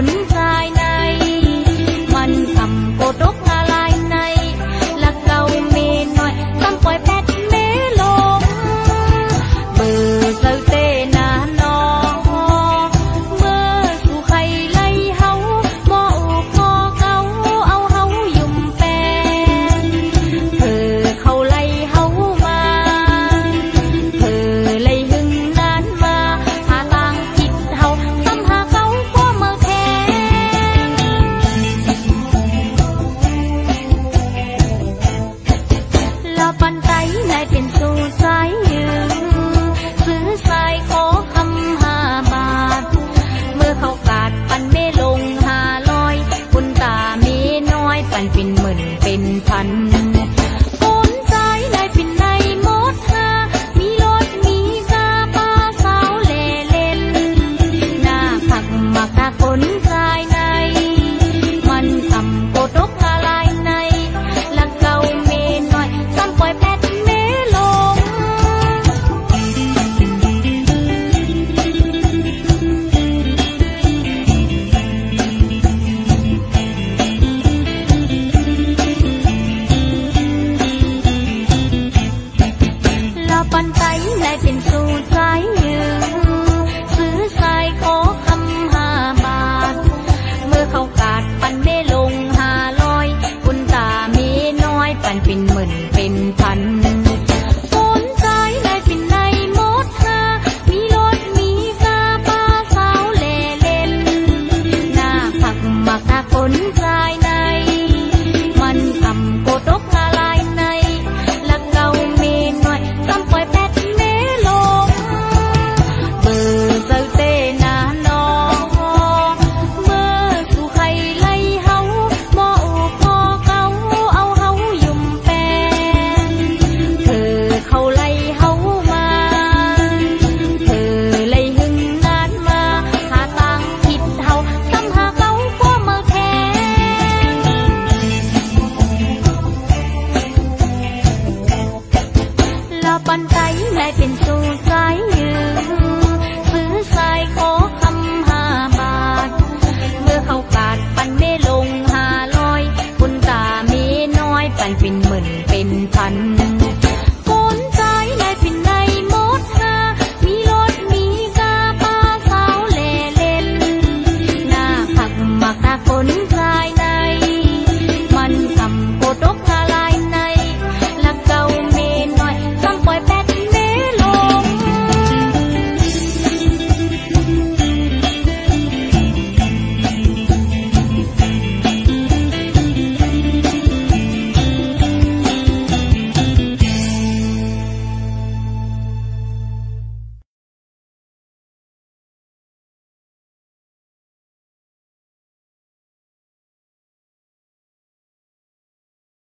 นใจในมันทำโกตกอะไรในละเกาเมน้อยซ้ำปล่อยแปดเมลงเบอร์เซเตนานอเมื่อสู่ใครไล่เฮาหมออุกหมอเกาเอาเฮายุ่มแปนเธอเขาไล่เฮามาเธอไล่หึงนานมาหาต่างจิตเฮาซ้ำหาเขาก็มาแค่ลาปันไตนายเป็นสู่สายยืมซื้อสายขอคำ5 บาทเมื่อเขากาดปันเมลง500บุญตาเมน้อยปันเป็นหมื่นเป็นพัน